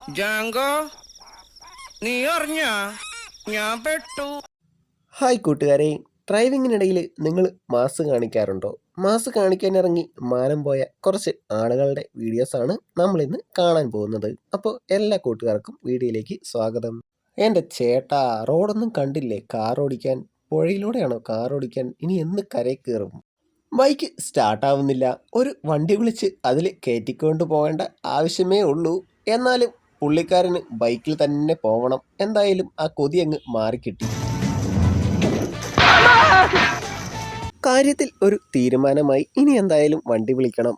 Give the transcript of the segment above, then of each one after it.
ജാങ്കോ, നീ അറിഞ്ഞ ഞാൻ പെട്ടു. ഹായ് കൂട്ടുകാരെ, ഡ്രൈവിങ്ങിനിടയിൽ നിങ്ങൾ മാസ് കാണിക്കാറുണ്ടോ? മാസ് കാണിക്കാൻ ഇറങ്ങി മാനം പോയ കുറച്ച് ആളുകളുടെ വീഡിയോസാണ് നമ്മളിന്ന് കാണാൻ പോകുന്നത്. അപ്പോൾ എല്ലാ കൂട്ടുകാർക്കും വീഡിയോയിലേക്ക് സ്വാഗതം. എൻ്റെ ചേട്ടാ, റോഡൊന്നും കണ്ടില്ലേ? കാർ ഓടിക്കാൻ പുഴയിലൂടെയാണോ കാർ ഓടിക്കാൻ? ഇനി എന്ന് കരയിൽ കയറും? ബൈക്ക് സ്റ്റാർട്ടാവുന്നില്ല. ഒരു വണ്ടി വിളിച്ച് അതിൽ കയറ്റിക്കൊണ്ട് പോകേണ്ട ആവശ്യമേ ഉള്ളൂ. എന്നാലും പുള്ളിക്കാരന് ബൈക്കിൽ തന്നെ പോകണം. എന്തായാലും ആ കൊതി അങ്ങ് മാറിക്കിട്ടി. കാര്യത്തിൽ ഒരു തീരുമാനമായി. ഇനി എന്തായാലും വണ്ടി വിളിക്കണം.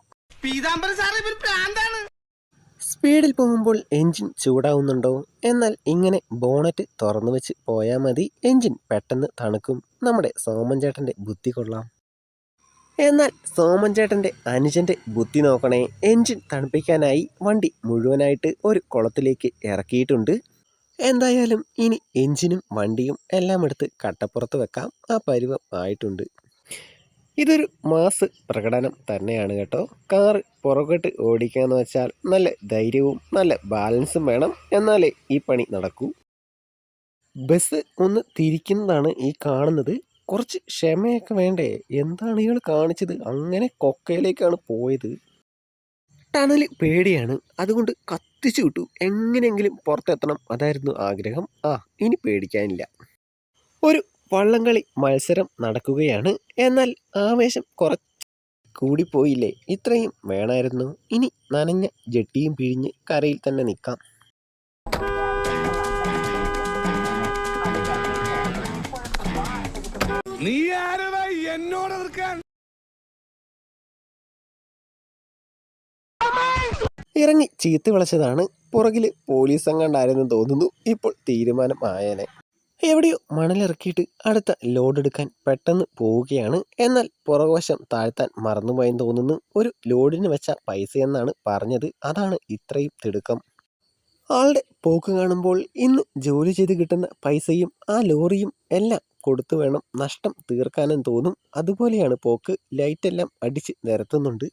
സ്പീഡിൽ പോകുമ്പോൾ എൻജിൻ ചൂടാവുന്നുണ്ടോ? എന്നാൽ ഇങ്ങനെ ബോണറ്റ് തുറന്നു വെച്ച് പോയാൽ മതി, എൻജിൻ പെട്ടെന്ന് തണുക്കും. നമ്മുടെ സോമൻ ചേട്ടൻ്റെ ബുദ്ധി കൊള്ളാം. എന്നാൽ സോമൻ ചേട്ടൻ്റെ അനുജൻ്റെ ബുദ്ധി നോക്കണേ. എൻജിൻ തണുപ്പിക്കാനായി വണ്ടി മുഴുവനായിട്ട് ഒരു കുളത്തിലേക്ക് ഇറക്കിയിട്ടുണ്ട്. എന്തായാലും ഇനി എൻജിനും വണ്ടിയും എല്ലാം എടുത്ത് കട്ടപ്പുറത്ത് വെക്കാം. ആ പരുവം ആയിട്ടുണ്ട്. ഇതൊരു മാസ് പ്രകടനം തന്നെയാണ് കേട്ടോ. കാറ് പുറകോട്ട് ഓടിക്കാന്ന് വെച്ചാൽ നല്ല ധൈര്യവും നല്ല ബാലൻസും വേണം, എന്നാലേ ഈ പണി നടക്കൂ. ബസ് ഒന്ന് തിരിക്കുന്നതാണ് ഈ കാണുന്നത്. കുറച്ച് ക്ഷമയൊക്കെ വേണ്ടേ? എന്താണ് ഇയാൾ കാണിച്ചത്? അങ്ങനെ കൊക്കയിലേക്കാണ് പോയത്. ടണൽ പേടിയാണ്, അതുകൊണ്ട് കത്തിച്ചു വിട്ടു. എങ്ങനെയെങ്കിലും പുറത്തെത്തണം, അതായിരുന്നു ആഗ്രഹം. ഇനി പേടിക്കാനില്ല. ഒരു വള്ളംകളി മത്സരം നടക്കുകയാണ്. എന്നാൽ ആവേശം കുറച്ച് കൂടിപ്പോയില്ലേ? ഇത്രയും വേണമായിരുന്നു. ഇനി നനഞ്ഞ ജെട്ടിയും പിഴിഞ്ഞ് കരയിൽ തന്നെ നിൽക്കാം. നീ ആരടാ എന്നോട് എതിർക്കാൻ? ഇറങ്ങി ചീത്ത വിളിച്ചതാണ്. പുറകിൽ പോലീസ് എങ്ങാണ്ടായിരുന്നു തോന്നുന്നു. ഇപ്പോൾ തീരുമാനം ആയേനെ. എവിടെയോ മണലിറക്കിയിട്ട് അടുത്ത ലോഡ് എടുക്കാൻ പെട്ടെന്ന് പോവുകയാണ്. എന്നാൽ പുറകുവശം താഴ്ത്താൻ മറന്നുപോയെന്ന് തോന്നുന്നു. ഒരു ലോഡിന് വെച്ച പൈസയെന്നാണ് പറഞ്ഞത്. അതാണ് ഇത്രയും തിടുക്കം. ആളുടെ പോക്ക് കാണുമ്പോൾ ഇന്ന് ജോലി ചെയ്ത് കിട്ടുന്ന പൈസയും ആ ലോറിയും എല്ലാം കൊടുത്തു വേണം നഷ്ടം തീർക്കാനും തോന്നും. അതുപോലെയാണ് പോക്ക്. ലൈറ്റെല്ലാം അടിച്ച് നിരത്തുന്നുണ്ട്.